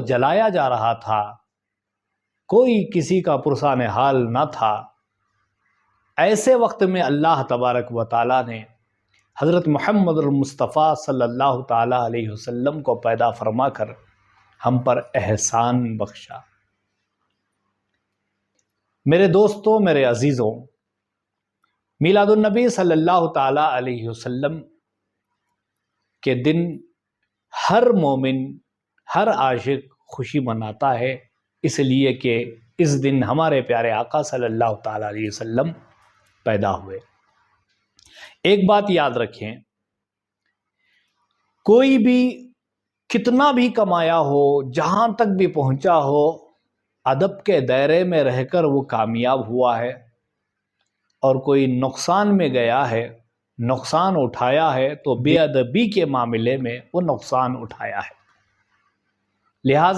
جلایا جا رہا تھا، کوئی کسی کا پرسان حال نہ تھا، ایسے وقت میں اللہ تبارک و تعالیٰ نے حضرت محمد المصطفیٰ صلی اللہ تعالیٰ علیہ وسلم کو پیدا فرما کر ہم پر احسان بخشا۔ میرے دوستوں، میرے عزیزوں، میلاد النبی صلی اللہ تعالیٰ علیہ وسلم کے دن ہر مومن، ہر عاشق خوشی مناتا ہے، اس لیے کہ اس دن ہمارے پیارے آقا صلی اللہ تعالیٰ علیہ وسلم پیدا ہوئے۔ ایک بات یاد رکھیں، کوئی بھی کتنا بھی کمایا ہو، جہاں تک بھی پہنچا ہو، ادب کے دائرے میں رہ کر وہ کامیاب ہوا ہے، اور کوئی نقصان میں گیا ہے، نقصان اٹھایا ہے، تو بے ادبی کے معاملے میں وہ نقصان اٹھایا ہے۔ لہٰذا